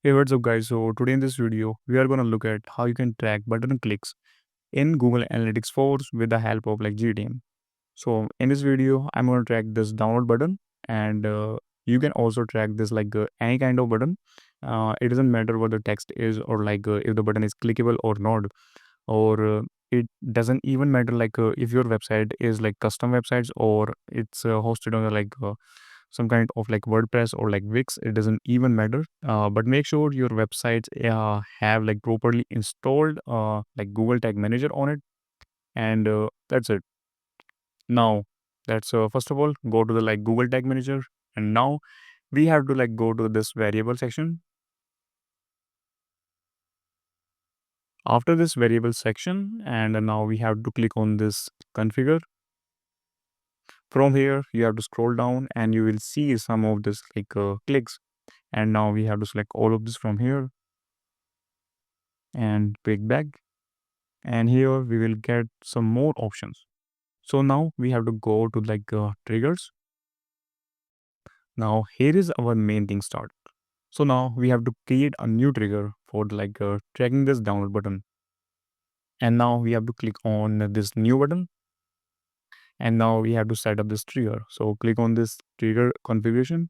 Hey, what's up, guys? So, today in this video, we are going to look at how you can track button clicks in Google Analytics 4 with the help of like GTM. So, in this video, I'm going to track this download button, and you can also track this like any kind of button. It doesn't matter what the text is or if the button is clickable or not, or it doesn't even matter if your website is like custom websites or it's hosted on some kind of like WordPress or like Wix. It doesn't even matter. But make sure your websites have like properly installed like Google Tag Manager on it, and that's it. Now, that's first of all go to the like Google Tag Manager, and now we have to like go to this variable section. After this variable section, and now we have to click on this configure. From here, you have to scroll down, and you will see some of this clicks. And now we have to select all of this from here and click back, and here we will get some more options. So now we have to go to triggers. Now here is our main thing start. So now we have to create a new trigger for tracking this download button, and now we have to click on this new button, and now we have to set up this trigger. So click on this trigger configuration,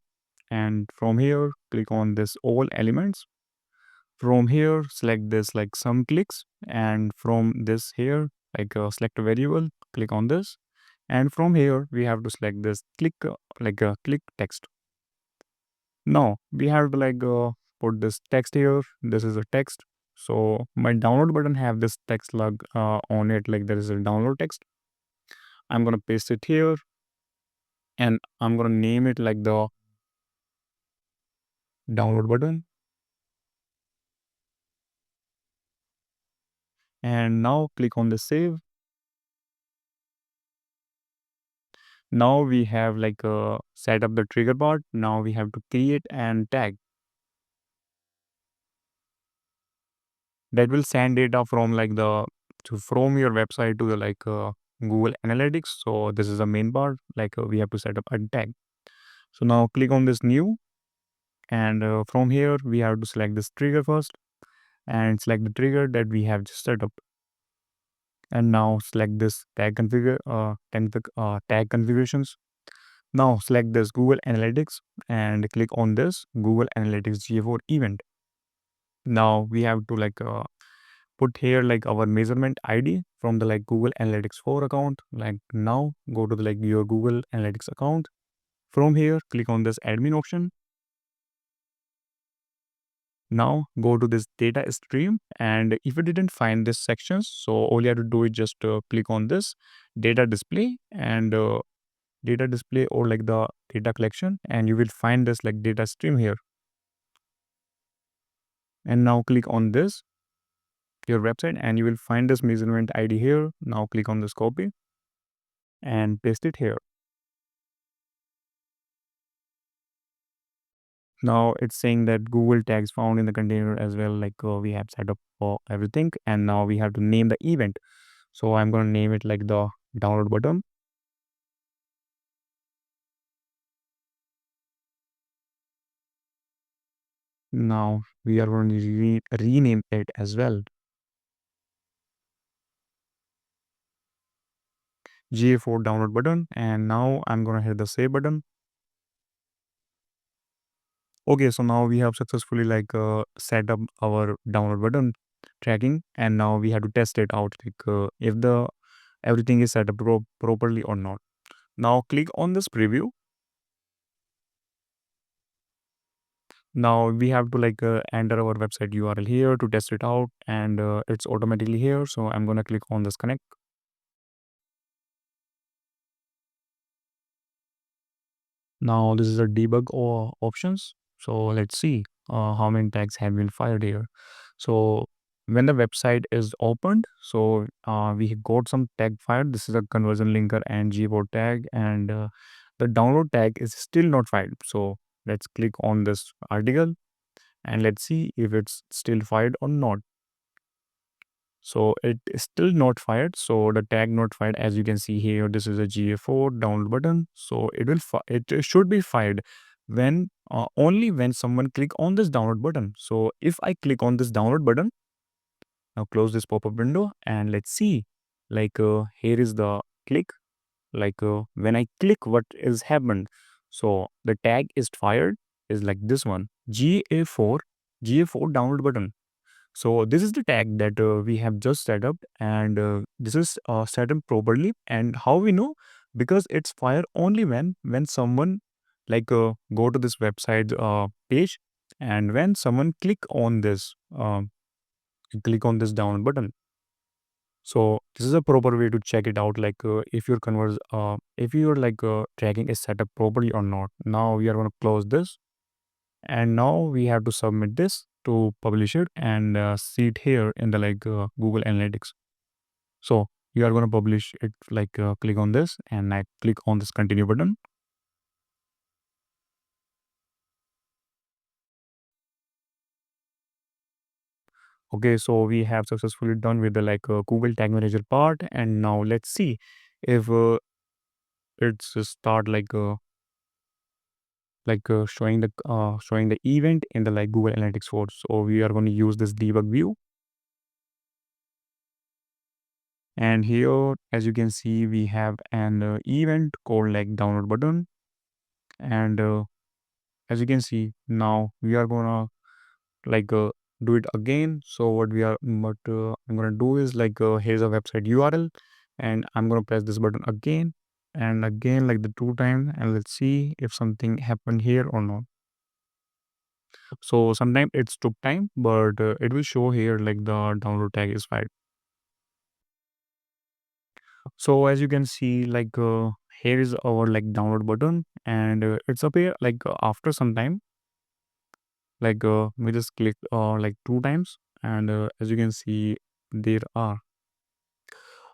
and from here click on this all elements. From here select this like some clicks, and from this here select a variable, click on this, and from here we have to select this click text. Now we have to put this text here. This is a text. So my download button have this text log on it, like there is a download text. I'm gonna paste it here, and I'm gonna name it like the download button. And now click on the save. Now we have set up the trigger part. Now we have to create and tag that will send data from from your website to the Google Analytics. So this is the main part. We have to set up a tag. So now click on this new, and from here we have to select this trigger first, and select the trigger that we have just set up. And now select this tag configurations. Now select this Google Analytics and click on this Google Analytics GA4 event. Now we have to put here our measurement ID from the Google Analytics 4 account. Now go to the your Google Analytics account. From here click on this admin option. Now go to this data stream, and if you didn't find this sections, so all you have to do is just click on this data display, and data display or the data collection, and you will find this data stream here. And now click on this your website, and you will find this measurement ID here. Now click on this copy and paste it here. Now it's saying that Google tags found in the container as well, we have set up for everything, and now we have to name the event. So I'm going to name it like the download button. Now we are going to rename it as well, GA4 download button, and now I'm going to hit the save button. Okay, so now we have successfully set up our download button tracking, and now we have to test it out if the everything is set up properly or not. Now click on this preview. Now we have to enter our website URL here to test it out, and it's automatically here. So I'm gonna click on this connect. Now this is a debug or options. So let's see how many tags have been fired here. So when the website is opened, so we got some tag fired. This is a conversion linker and gboard tag, and the download tag is still not fired. So let's click on this article, and let's see if it's still fired or not. So it is still not fired. So the tag not fired, as you can see here, this is a GA4 download button. So it should be fired when only when someone click on this download button. So if I click on this download button, now close this pop-up window and let's see. Here is the click. When I click, what is happened? So the tag is fired is like this one, GA4 download button. So this is the tag that we have just set up, and this is set up properly. And how we know? Because it's fire only when someone go to this website page, and when someone click on this down button. So this is a proper way to check it out. If your tracking is set up properly or not. Now we are going to close this, and now we have to submit this to publish it and see it here in the Google Analytics. So you are going to publish it, click on this and I click on this continue button. Okay, so we have successfully done with the Google Tag Manager part, and now let's see if it's start showing the event in the Google Analytics 4. So we are going to use this debug view. And here, as you can see, we have an event called download button. And as you can see, now we are gonna do it again. So what I'm gonna do is here's a website URL, and I'm gonna press this button again and again, like the 2 times, and let's see if something happened here or not. So sometimes it's took time, but it will show here the download tag is fired. So as you can see, here is our download button, and it's appear after some time. We just click 2 times, and as you can see, there are.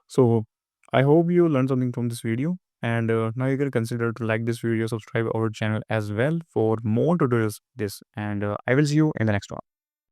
So I hope you learned something from this video, and now you can consider to like this video, subscribe our channel as well for more tutorials this, and I will see you in the next one.